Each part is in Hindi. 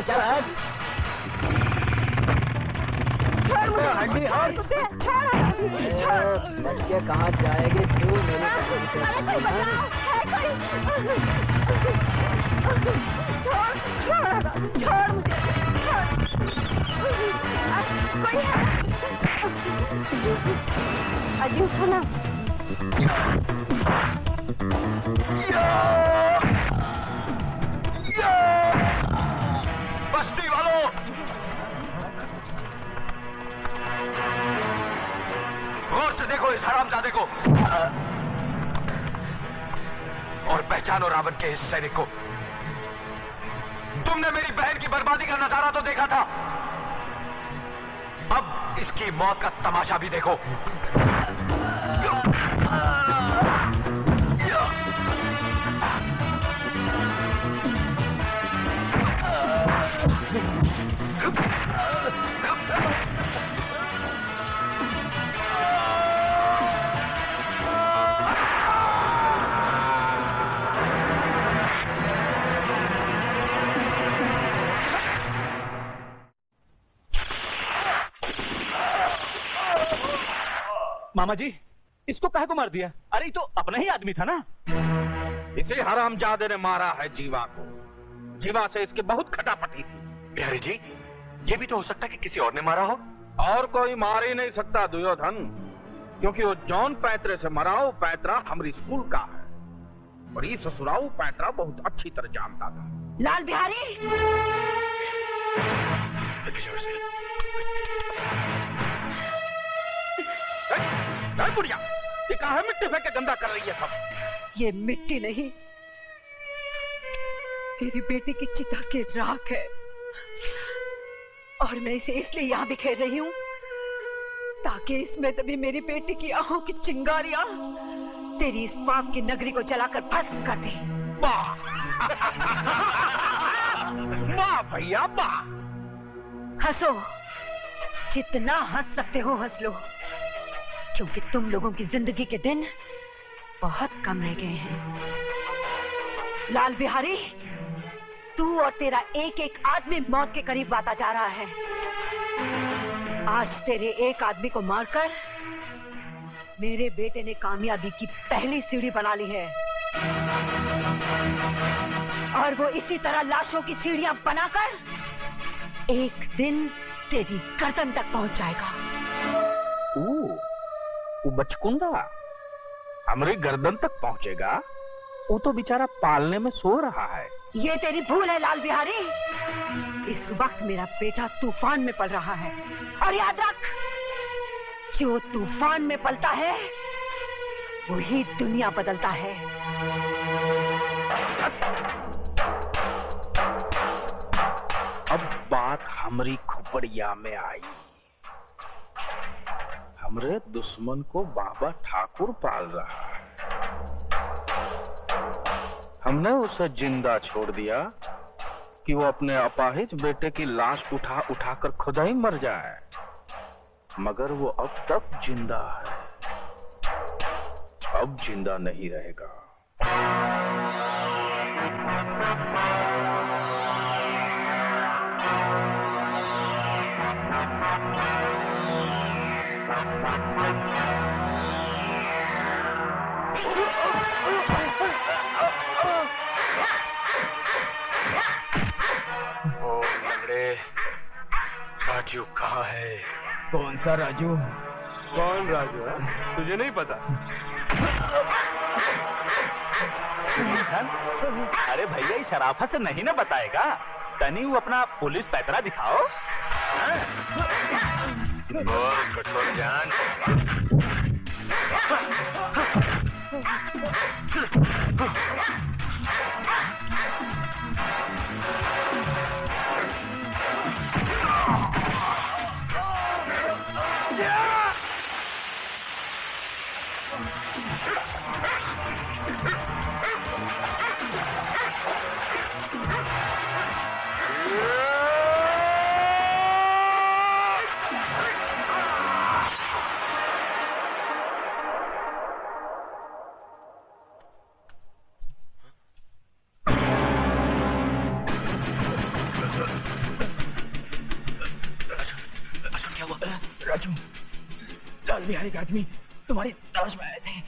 चल हट। हड्डी हट। बच के कहाँ जाएगी तू? मेरी अजी उठो ना। बस्ती वालों, गौर से देखो इस हरामजादे को और पहचानो रावण के इस सैनिक को। तुमने मेरी बहन की बर्बादी का नजारा तो देखा था, अब इसकी मौत का तमाशा भी देखो। मामा जी, इसको काहे को मार दिया? अरे ये तो अपना ही आदमी था ना। इसे हरामजादे ने मारा है जीवा को। जीवा से इसकी बहुत खटापटी थी। बिहारी जी, ये भी तो हो सकता है कि किसी और ने मारा हो। और कोई मार ही नहीं सकता दुर्योधन, क्योंकि वो जौन पैतरे से मरा हो, पैतरा हमारी स्कूल का है और ये ससुराऊ पैतरा बहुत अच्छी तरह जानता था। लाल बिहारी, बुढ़िया, ये कहाँ है? मिट्टी फेंक के गंदा कर रही है सब। ये मिट्टी नहीं, मेरी बेटी की चिता की राख है और मैं इसे इसलिए यहाँ बिखेर रही हूँ ताकि इसमें तभी मेरी बेटी की आंखों की चिंगारियां तेरी इस पाप की नगरी को जलाकर भस्म कर दे। वाह वाह भैया वाह। हंसो, जितना हंस सकते हो हंस लो, क्योंकि तुम लोगों की जिंदगी के दिन बहुत कम रह गए हैं। लाल बिहारी, तू और तेरा एक एक आदमी मौत के करीब आता जा रहा है। आज तेरे एक आदमी को मारकर मेरे बेटे ने कामयाबी की पहली सीढ़ी बना ली है और वो इसी तरह लाशों की सीढ़ियां बनाकर एक दिन तेरी गर्दन तक पहुंच जाएगा। वो बचकुंदा हमारी गर्दन तक पहुंचेगा? वो तो बेचारा पालने में सो रहा है। ये तेरी भूल है लाल बिहारी। इस वक्त मेरा बेटा तूफान में पल रहा है और याद रख, जो तूफान में पलता है वही दुनिया बदलता है। अब बात हमारी खुपड़िया में आई। हमरे दुश्मन को बाबा ठाकुर पाल रहा है। हमने उसे जिंदा छोड़ दिया कि वो अपने अपाहिज बेटे की लाश उठा उठाकर खुद ही मर जाए, मगर वो अब तक जिंदा है, अब जिंदा नहीं रहेगा। राजू कहाँ है? कौन सा राजू? कौन राजू है? तुझे नहीं पता? अरे भैया, इस शराफत से नहीं ना बताएगा। तनी वो अपना पुलिस पैतरा दिखाओ। बोल कठोर जान। राजू, लाल बिहारी के आदमी तुम्हारी तलाश में आए थे।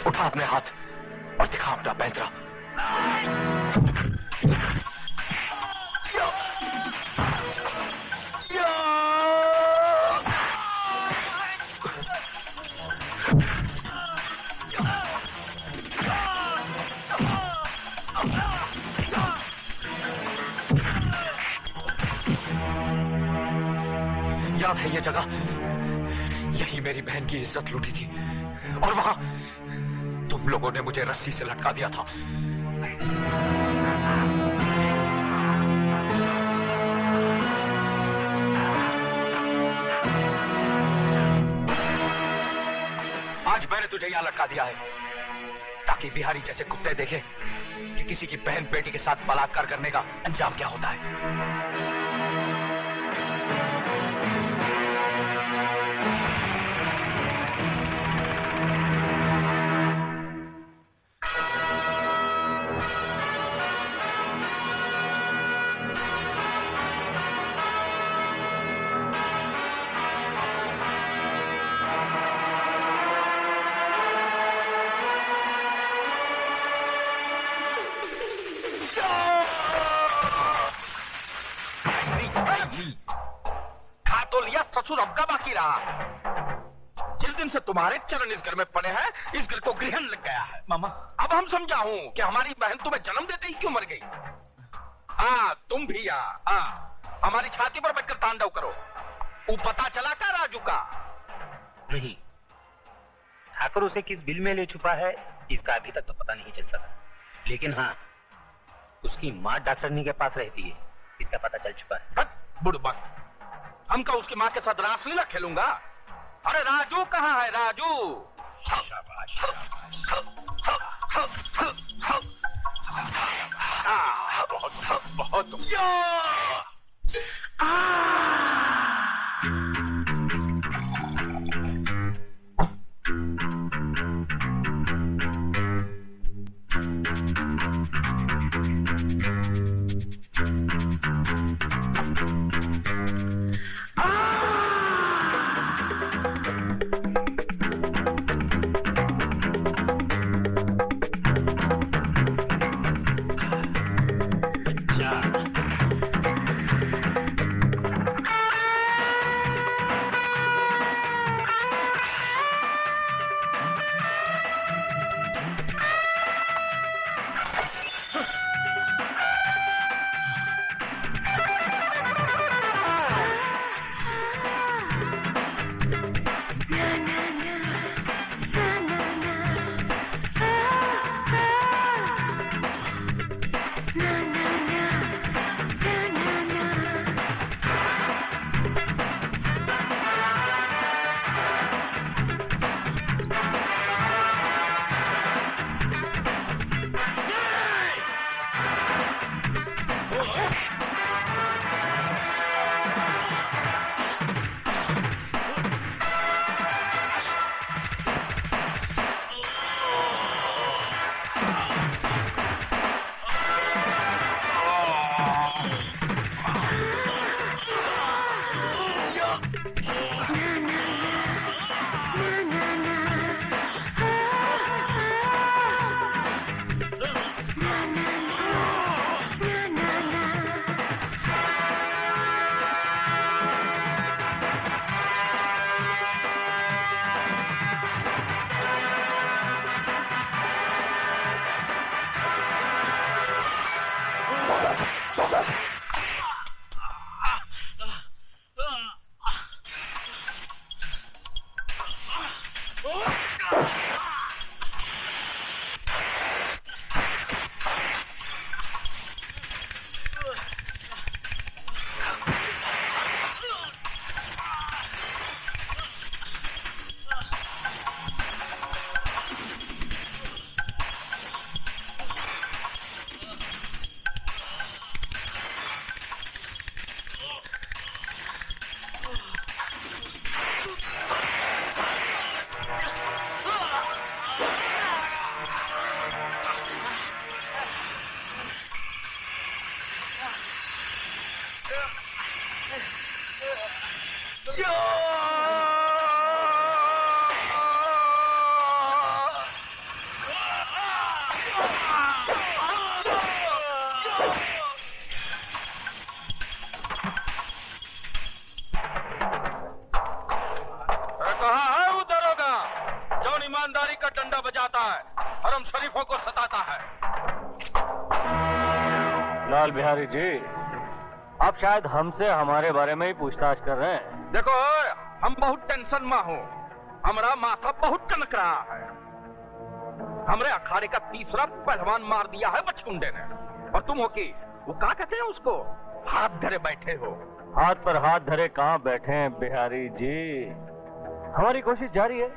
उठा अपने हाथ और दिखा अपना पैंतरा। याद है ये जगह, यही मेरी बहन की इज्जत लूटी थी और वहां तुम लोगों ने मुझे रस्सी से लटका दिया था। आज मैंने तुझे यहां लटका दिया है ताकि बिहारी जैसे कुत्ते देखे कि किसी की बहन बेटी के साथ बलात्कार करने का अंजाम क्या होता है। खा तो लिया, ससुर अब का बाकी रहा। जिस दिन से तुम्हारे चरण इस घर में पड़े हैं, इस घर को ग्रहण लग गया है। मामा, अब हम समझा हूं कि हमारी बहन तुम्हें जन्म देते ही क्यों मर गई। हाँ, तुम भी हमारी छाती पर बैठकर तांडव करो। वो पता चला का राजू का? नहीं, ठाकुर उसे किस बिल में ले छुपा है इसका अभी तक तो पता नहीं चल सका, लेकिन हाँ, उसकी माँ डॉक्टरनी के पास रहती है, इसका पता चल चुका है। बुड़बक, हम का उसकी माँ के साथ रासलीला खेलूंगा? अरे राजू कहाँ है राजू? बहुत बहुत ईमानदारी का डंडा बजाता है, हरम शरीफों को सताता है। लाल बिहारी जी, आप शायद हमसे हमारे बारे में ही पूछताछ कर रहे हैं। देखो, हम बहुत टेंशन में हो, हमारा माथा बहुत कनक रहा है। हमरे अखाड़े का तीसरा पहलवान मार दिया है बचकुंडे ने, और तुम हो कि वो क्या कहते हैं उसको, हाथ धरे बैठे हो। हाथ पर हाथ धरे कहाँ बैठे हैं बिहारी जी, हमारी कोशिश जारी है,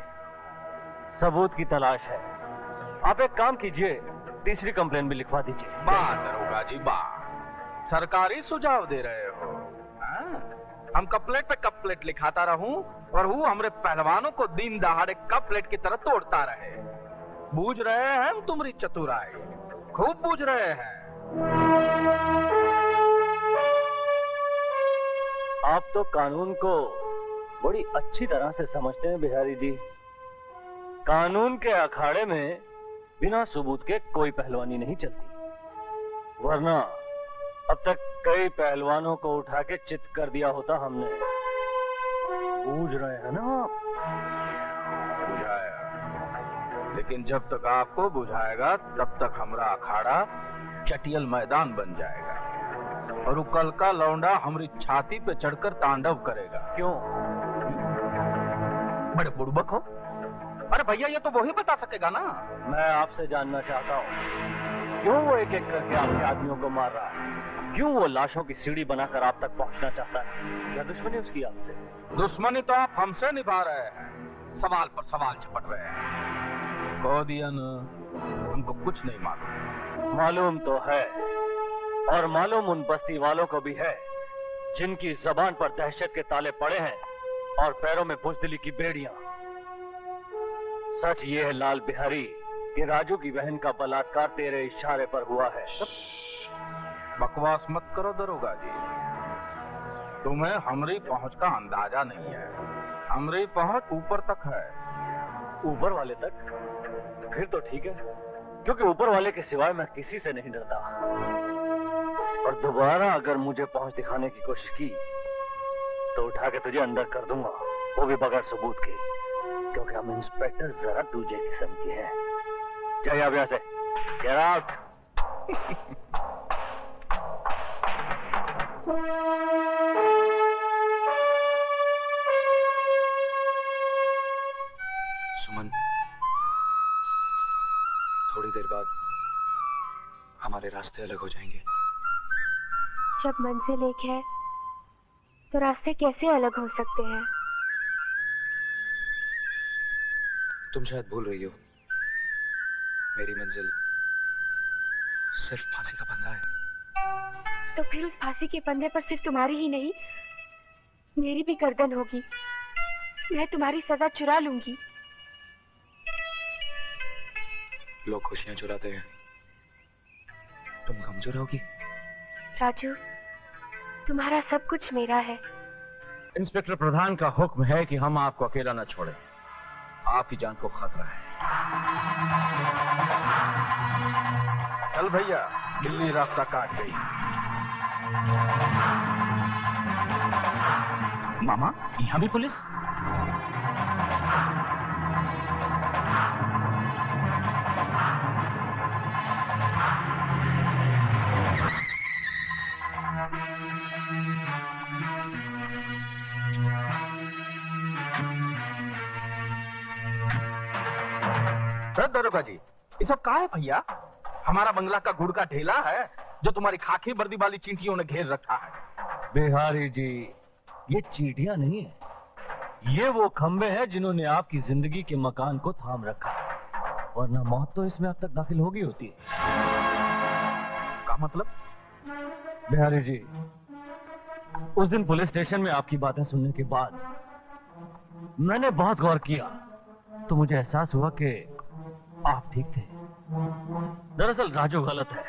सबूत की तलाश है। आप एक काम कीजिए, तीसरी कंप्लेन भी लिखवा दीजिए। वाह दरोगा जी वाह, सरकारी सुझाव दे रहे हो। हम कपलेट पे कपलेट लिखाता रहूं और वो हमरे पहलवानों को दिन दहाड़े कपलेट की तरह तोड़ता रहे। बूझ रहे हैं हम तुम्हारी चतुराई, खूब बूझ रहे हैं। आप तो कानून को बड़ी अच्छी तरह से समझते हैं बिहारी जी। कानून के अखाड़े में बिना सबूत के कोई पहलवानी नहीं चलती, वरना अब तक कई पहलवानों को उठा के चित कर दिया होता हमने। बूझ रहे हैं ना आप? बुझाया, लेकिन जब तक आपको बुझाएगा तब तक हमारा अखाड़ा चटियल मैदान बन जाएगा और वो कल का लौंडा हमारी छाती पे चढ़कर तांडव करेगा। क्यों? बड़े बुड़बक हो। अरे भैया, ये तो वही बता सकेगा ना। मैं आपसे जानना चाहता हूँ, क्यों वो एक एक करके आपके आदमियों को मार रहा है? क्यों वो लाशों की सीढ़ी बनाकर आप तक पहुंचना चाहता है? क्या दुश्मनी उसकी आपसे? दुश्मनी तो आप हमसे निभा रहे हैं, सवाल पर सवाल झपट रहे हैं। कह दिया ना, हमको कुछ नहीं मालूम। मालूम तो है, और मालूम उन बस्ती वालों को भी है जिनकी जबान पर दहशत के ताले पड़े हैं और पैरों में बुज़दिली की बेड़ियां। सच ये है लाल बिहारी कि राजू की बहन का बलात्कार तेरे इशारे पर हुआ है। बकवास मत करो दरोगा जी, तुम्हें हमारी पहुंच का अंदाजा नहीं है। हमारी पहुंच ऊपर तक है। ऊपर वाले तक? फिर तो ठीक है, क्योंकि ऊपर वाले के सिवाय मैं किसी से नहीं डरता। और दोबारा अगर मुझे पहुंच दिखाने की कोशिश की तो उठा के तुझे अंदर कर दूंगा, वो भी बगैर सबूत के, क्योंकि हम इंस्पेक्टर जरा दूजे किस्म के हैं। जाइए आप यहाँ से, गेट आउट। सुमन, थोड़ी देर बाद हमारे रास्ते अलग हो जाएंगे। जब मंजिल एक है तो रास्ते कैसे अलग हो सकते हैं? तुम शायद भूल रही हो, मेरी मंजिल सिर्फ फांसी का फंदा है। तो फिर उस फांसी के फंदे पर सिर्फ तुम्हारी ही नहीं, मेरी भी गर्दन होगी। मैं तुम्हारी सजा चुरा लूंगी। लोग खुशियां चुराते हैं, तुम गम चुराओगी? राजू, तुम्हारा सब कुछ मेरा है। इंस्पेक्टर प्रधान का हुक्म है कि हम आपको अकेला न छोड़ें। आपकी जान को खतरा है। चल भैया, बिल्ली रास्ता काट गई। मामा, यहाँ भी पुलिस? दरोगा जी, ये सब कहा है भैया? हमारा बंगला का गुड़ का ढेला है जो तुम्हारी खाकी वर्दी वाली चींटियों ने घेर रखा है। बिहारी जी, ये चींटियां नहीं है, ये वो खंबे हैं जिन्होंने आपकी जिंदगी के मकान को थाम रखा है, वरना मौत तो इसमें अब तक दाखिल होगी होती है। का मतलब? बिहारी जी, उस दिन पुलिस स्टेशन में आपकी बातें सुनने के बाद मैंने बहुत गौर किया, तो मुझे एहसास हुआ कि आप ठीक थे। दरअसल राजू गलत है।